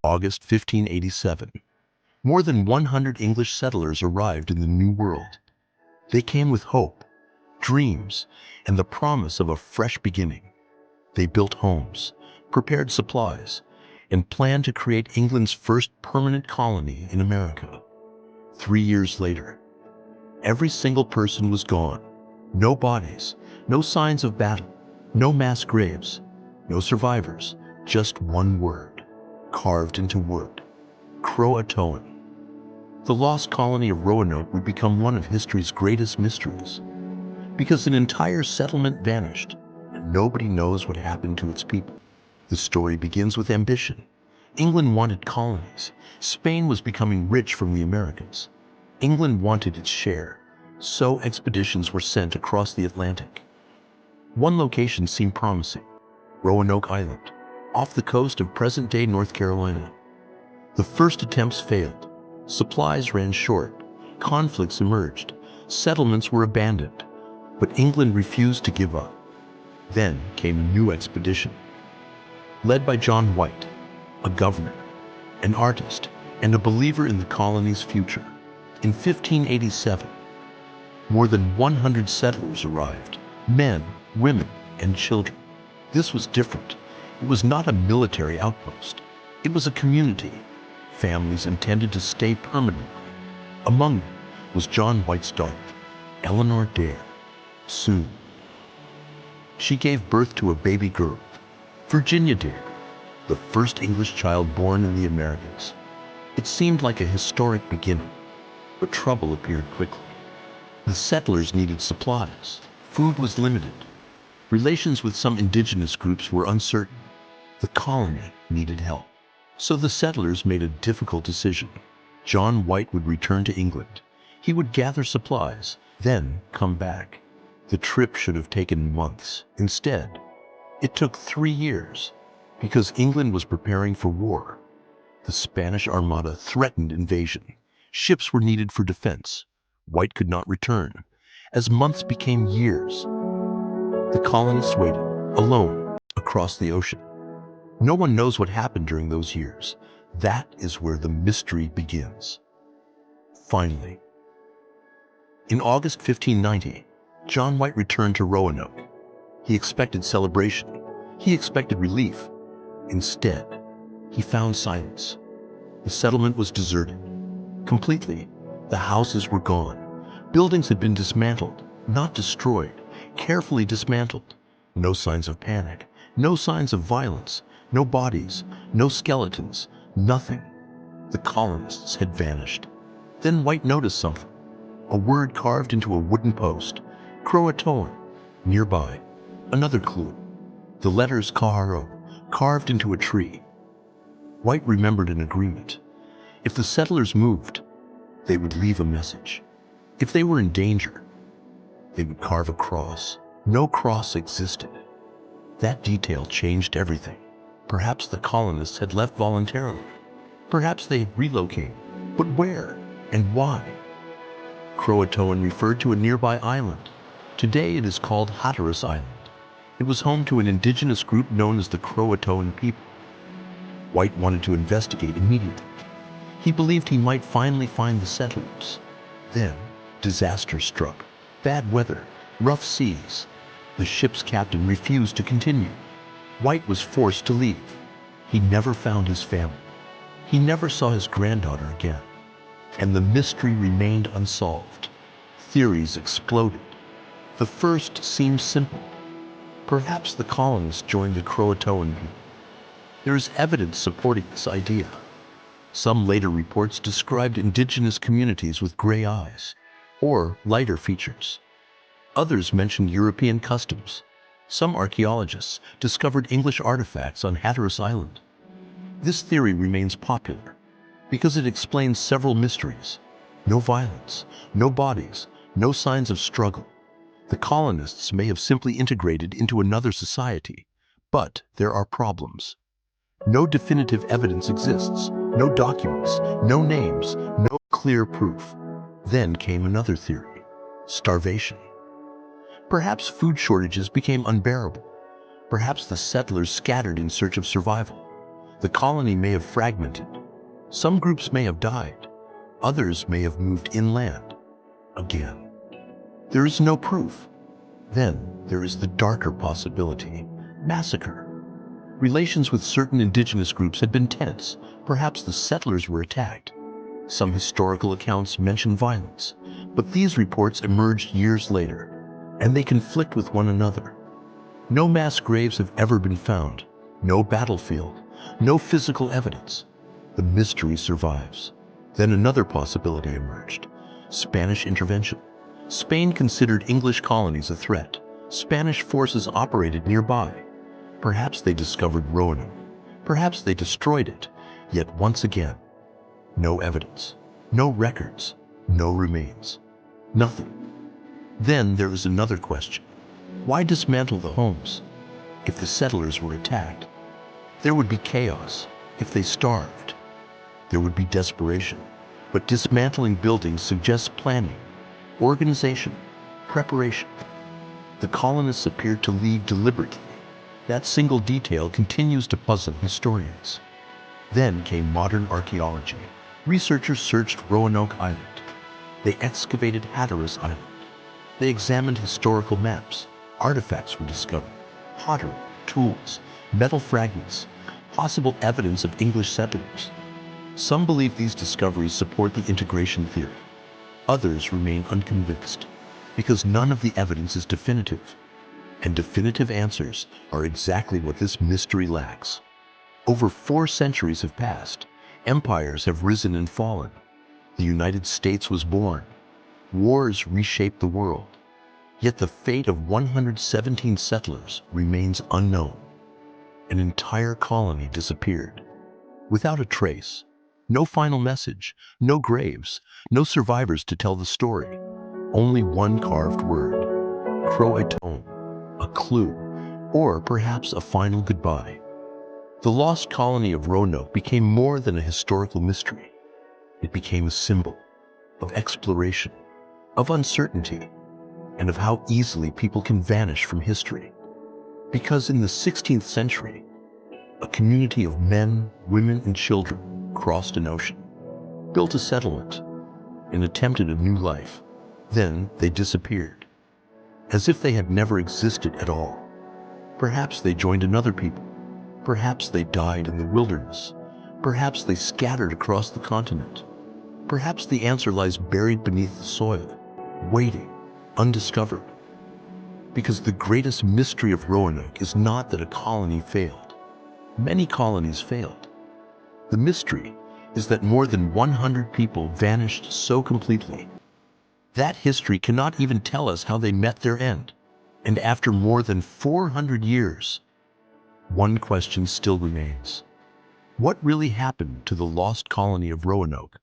August 1587. More than 100 English settlers arrived in the New World. They came with hope, dreams, and the promise of a fresh beginning. They built homes, prepared supplies, and planned to create England's first permanent colony in America. 3 years later, every single person was gone. No bodies, no signs of battle, no mass graves, no survivors, just one word, carved into wood: Croatoan. The lost colony of Roanoke would become one of history's greatest mysteries, because an entire settlement vanished, and nobody knows what happened to its people. The story begins with ambition. England wanted colonies. Spain was becoming rich from the Americas. England wanted its share, so expeditions were sent across the Atlantic. One location seemed promising: Roanoke Island, off the coast of present-day North Carolina. The first attempts failed. Supplies ran short, conflicts emerged, settlements were abandoned, but England refused to give up. Then came a new expedition, led by John White, a governor, an artist, and a believer in the colony's future. In 1587, more than 100 settlers arrived: men, women, and children. This was different. It was not a military outpost. It was a community. Families intended to stay permanently. Among them was John White's daughter, Eleanor Dare. Soon, she gave birth to a baby girl, Virginia Dare, the first English child born in the Americas. It seemed like a historic beginning, but trouble appeared quickly. The settlers needed supplies. Food was limited. Relations with some indigenous groups were uncertain. The colony needed help. So the settlers made a difficult decision. John White would return to England. He would gather supplies, then come back. The trip should have taken months. Instead, it took 3 years, because England was preparing for war. The Spanish Armada threatened invasion. Ships were needed for defense. White could not return. As months became years, the colonists waited, alone, across the ocean. No one knows what happened during those years. That is where the mystery begins. Finally, in August 1590, John White returned to Roanoke. He expected celebration. He expected relief. Instead, he found silence. The settlement was deserted. Completely. The houses were gone. Buildings had been dismantled, not destroyed, carefully dismantled. No signs of panic, no signs of violence, no bodies, no skeletons, nothing. The colonists had vanished. Then White noticed something. A word carved into a wooden post: Croatoan. Nearby, another clue: the letters Kaharo, carved into a tree. White remembered an agreement. If the settlers moved, they would leave a message. If they were in danger, they would carve a cross. No cross existed. That detail changed everything. Perhaps the colonists had left voluntarily. Perhaps they had relocated. But where and why? Croatoan referred to a nearby island. Today it is called Hatteras Island. It was home to an indigenous group known as the Croatoan people. White wanted to investigate immediately. He believed he might finally find the settlers. Then, disaster struck. Bad weather, rough seas. The ship's captain refused to continue. White was forced to leave. He never found his family. He never saw his granddaughter again. And the mystery remained unsolved. Theories exploded. The first seemed simple. Perhaps the colonists joined the Croatoan people. There is evidence supporting this idea. Some later reports described indigenous communities with gray eyes, or lighter features. Others mentioned European customs. Some archaeologists discovered English artifacts on Hatteras Island. This theory remains popular because it explains several mysteries. No violence, no bodies, no signs of struggle. The colonists may have simply integrated into another society, but there are problems. No definitive evidence exists, no documents, no names, no clear proof. Then came another theory: starvation. Perhaps food shortages became unbearable. Perhaps the settlers scattered in search of survival. The colony may have fragmented. Some groups may have died. Others may have moved inland. Again, there is no proof. Then there is the darker possibility: massacre. Relations with certain indigenous groups had been tense. Perhaps the settlers were attacked. Some historical accounts mention violence, but these reports emerged years later, and they conflict with one another. No mass graves have ever been found, no battlefield, no physical evidence. The mystery survives. Then another possibility emerged: Spanish intervention. Spain considered English colonies a threat. Spanish forces operated nearby. Perhaps they discovered Roanoke. Perhaps they destroyed it. Yet once again, no evidence, no records, no remains. Nothing. Then there is another question. Why dismantle the homes? If the settlers were attacked, there would be chaos. If they starved, there would be desperation. But dismantling buildings suggests planning, organization, preparation. The colonists appeared to leave deliberately. That single detail continues to puzzle historians. Then came modern archaeology. Researchers searched Roanoke Island. They excavated Hatteras Island. They examined historical maps. Artifacts were discovered: pottery, tools, metal fragments, possible evidence of English settlers. Some believe these discoveries support the integration theory. Others remain unconvinced, because none of the evidence is definitive. And definitive answers are exactly what this mystery lacks. Over 4 centuries have passed. Empires have risen and fallen. The United States was born. Wars reshaped the world. Yet the fate of 117 settlers remains unknown. An entire colony disappeared, without a trace. No final message, no graves, no survivors to tell the story. Only one carved word: Croatoan. A clue, or perhaps a final goodbye. The lost colony of Roanoke became more than a historical mystery. It became a symbol of exploration, of uncertainty, and of how easily people can vanish from history. Because in the 16th century, a community of men, women, and children crossed an ocean, built a settlement, and attempted a new life. Then they disappeared, as if they had never existed at all. Perhaps they joined another people. Perhaps they died in the wilderness. Perhaps they scattered across the continent. Perhaps the answer lies buried beneath the soil, waiting, undiscovered. Because the greatest mystery of Roanoke is not that a colony failed. Many colonies failed. The mystery is that more than 100 people vanished so completely. That history cannot even tell us how they met their end. And after more than 400 years, one question still remains: what really happened to the lost colony of Roanoke?